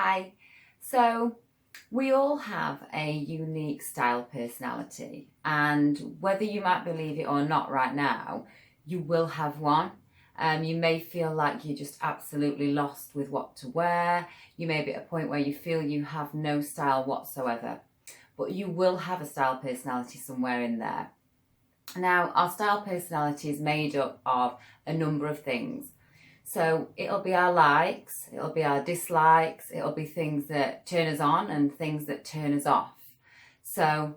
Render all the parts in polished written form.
Hi. So we all have a unique style personality, and whether you might believe it or not right now, you will have one. You may feel like you're just absolutely lost with what to wear. You may be at a point where you feel you have no style whatsoever, but you will have a style personality somewhere in there. Now, our style personality is made up of a number of things. So it'll be our likes, it'll be our dislikes, it'll be things that turn us on and things that turn us off. So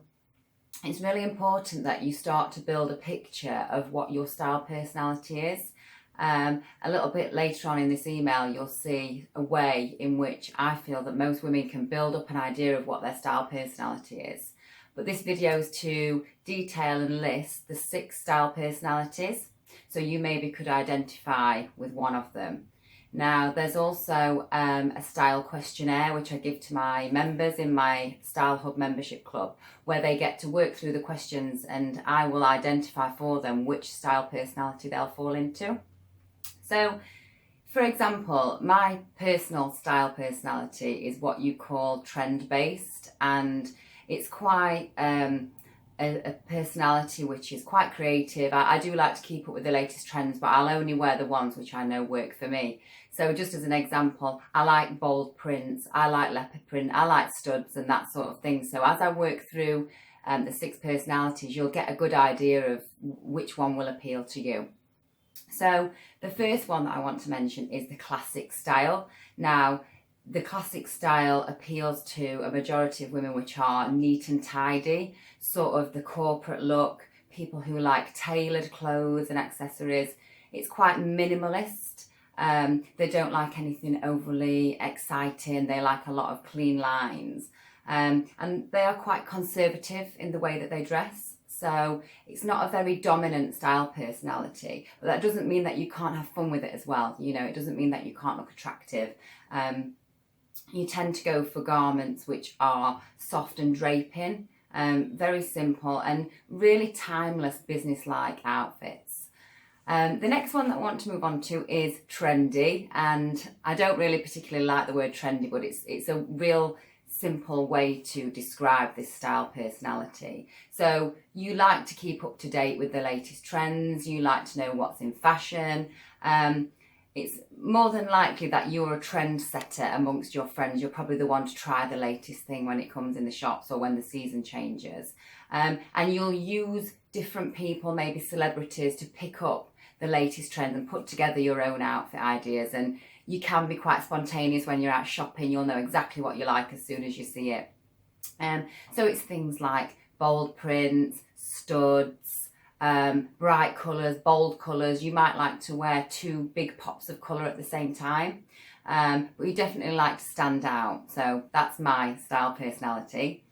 it's really important that you start to build a picture of what your style personality is. A little bit later on in this email, you'll see a way in which I feel that most women can build up an idea of what their style personality is. But this video is to detail and list the 6 style personalities, so you maybe could identify with one of them. Now, there's also a style questionnaire which I give to my members in my Style Hub membership club, where they get to work through the questions and I will identify for them which style personality they'll fall into. So, for example, my personal style personality is what you call trend-based, and it's quite a personality which is quite creative. I do like to keep up with the latest trends, but I'll only wear the ones which I know work for me. So just as an example, I like bold prints, I like leopard print, I like studs and that sort of thing. So as I work through the 6 personalities, you'll get a good idea of which one will appeal to you. So the first one that I want to mention is the classic style. Now, the classic style appeals to a majority of women which are neat and tidy, sort of the corporate look, people who like tailored clothes and accessories. It's quite minimalist. They don't like anything overly exciting. They like a lot of clean lines. And they are quite conservative in the way that they dress. So it's not a very dominant style personality, but that doesn't mean that you can't have fun with it as well. You know, it doesn't mean that you can't look attractive. You tend to go for garments which are soft and draping, very simple and really timeless business-like outfits. The next one that I want to move on to is trendy, and I don't really particularly like the word trendy, but it's a real simple way to describe this style personality. So you like to keep up to date with the latest trends, you like to know what's in fashion. It's more than likely that you're a trendsetter amongst your friends. You're probably the one to try the latest thing when it comes in the shops or when the season changes. And you'll use different people, maybe celebrities, to pick up the latest trend and put together your own outfit ideas. And you can be quite spontaneous when you're out shopping. You'll know exactly what you like as soon as you see it. So it's things like bold prints, studs, bright colours, bold colours. You might like to wear 2 big pops of colour at the same time, but you definitely like to stand out. So that's my style personality.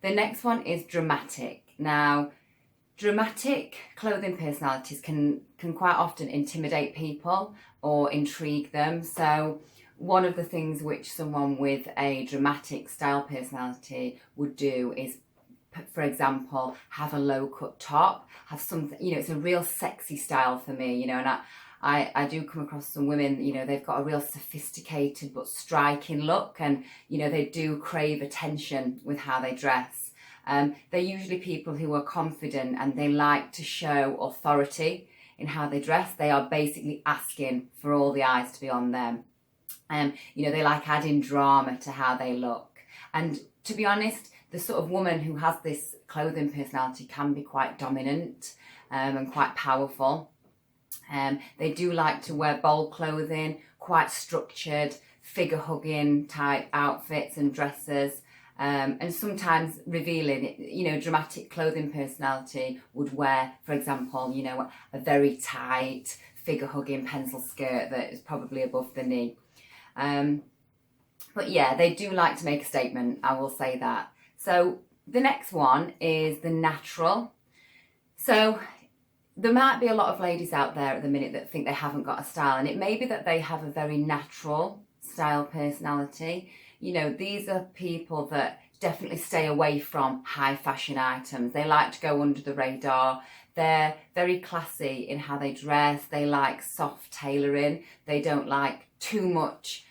The next one is dramatic. Now, dramatic clothing personalities can quite often intimidate people or intrigue them. So one of the things which someone with a dramatic style personality would do is, for example, have a low cut top, have something, you know, it's a real sexy style for me, you know, and I do come across some women, you know, they've got a real sophisticated but striking look, and, you know, they do crave attention with how they dress. They're usually people who are confident and they like to show authority in how they dress. They are basically asking for all the eyes to be on them. You know, they like adding drama to how they look. And to be honest, the sort of woman who has this clothing personality can be quite dominant and quite powerful. They do like to wear bold clothing, quite structured, figure-hugging type outfits and dresses, and sometimes revealing. You know, dramatic clothing personality would wear, for example, you know, a very tight, figure-hugging pencil skirt that is probably above the knee. But yeah, they do like to make a statement, I will say that. So the next one is the natural. So there might be a lot of ladies out there at the minute that think they haven't got a style, and it may be that they have a very natural style personality. You know, these are people that definitely stay away from high fashion items. They like to go under the radar. They're very classy in how they dress. They like soft tailoring. They don't like too much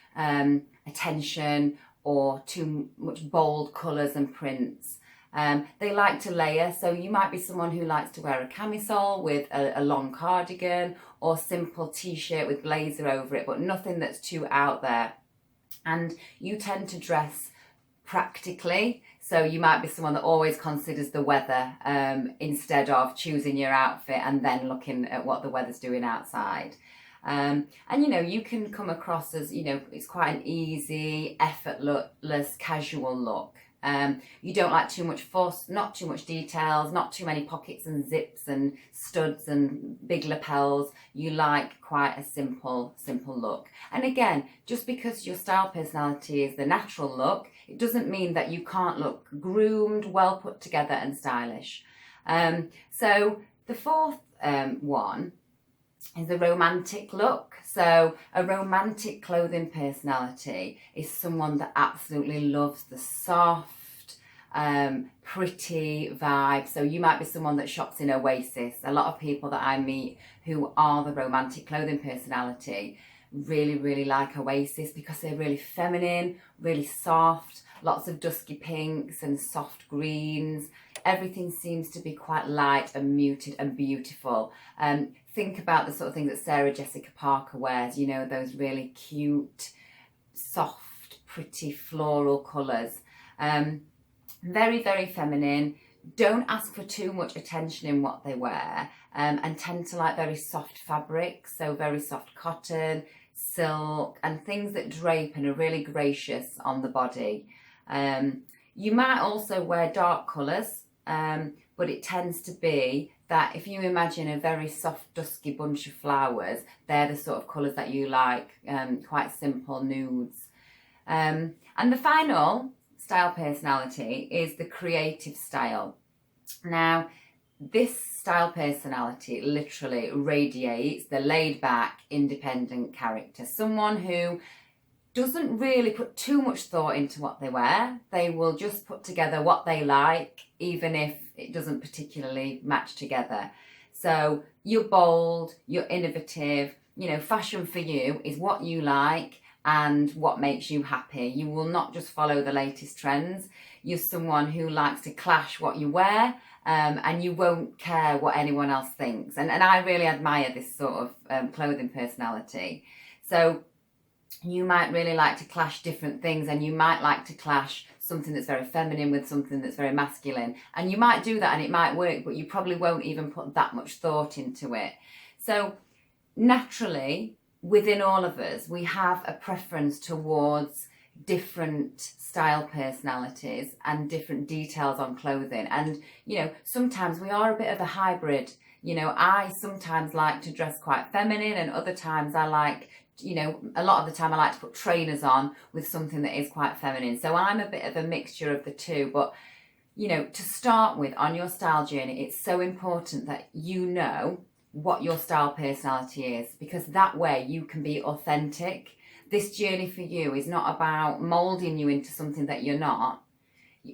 attention or too much bold colours and prints. They like to layer, so you might be someone who likes to wear a camisole with a long cardigan or simple t-shirt with blazer over it, but nothing that's too out there. And you tend to dress practically, so you might be someone that always considers the weather instead of choosing your outfit and then looking at what the weather's doing outside. And you can come across as, it's quite an easy, effortless, casual look. You don't like too much fuss, not too much details, not too many pockets and zips and studs and big lapels. You like quite a simple look. And again, just because your style personality is the natural look, it doesn't mean that you can't look groomed, well put together and stylish. So the fourth one is the romantic look. So a romantic clothing personality is someone that absolutely loves the soft, pretty vibe. So you might be someone that shops in Oasis. A lot of people that I meet who are the romantic clothing personality really like Oasis because they're really feminine, really soft, lots of dusky pinks and soft greens. Everything seems to be quite light and muted and beautiful. Think about the sort of things that Sarah Jessica Parker wears, those really cute, soft, pretty floral colours. Very feminine. Don't ask for too much attention in what they wear, and tend to like very soft fabrics, so very soft cotton, silk, and things that drape and are really gracious on the body. You might also wear dark colours, but it tends to be that if you imagine a very soft, dusky bunch of flowers, they're the sort of colours that you like, quite simple nudes. And the final style personality is the creative style. Now, this style personality literally radiates the laid-back, independent character. Someone who doesn't really put too much thought into what they wear. They will just put together what they like, even if it doesn't particularly match together. So you're bold, you're innovative, fashion for you is what you like and what makes you happy. You will not just follow the latest trends. You're someone who likes to clash what you wear, and you won't care what anyone else thinks. And I really admire this sort of clothing personality. So you might really like to clash different things, and you might like to clash something that's very feminine with something that's very masculine. And you might do that and it might work, but you probably won't even put that much thought into it. So naturally, within all of us, we have a preference towards different style personalities and different details on clothing. And, sometimes we are a bit of a hybrid. I sometimes like to dress quite feminine, and other times I like, a lot of the time I like to put trainers on with something that is quite feminine. So I'm a bit of a mixture of the two. But, to start with on your style journey, it's so important that you know what your style personality is, because that way you can be authentic. This journey for you is not about moulding you into something that you're not.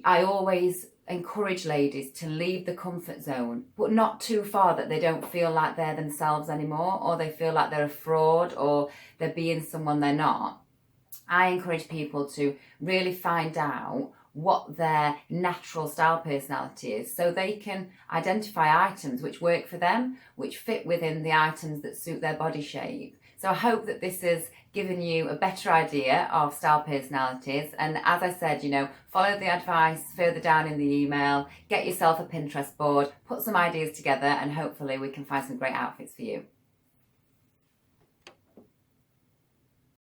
I always encourage ladies to leave the comfort zone, but not too far that they don't feel like they're themselves anymore, or they feel like they're a fraud, or they're being someone they're not. I encourage people to really find out what their natural style personality is, so they can identify items which work for them, which fit within the items that suit their body shape. So I hope that this has given you a better idea of style personalities. And as I said, follow the advice further down in the email, get yourself a Pinterest board, put some ideas together, and hopefully we can find some great outfits for you.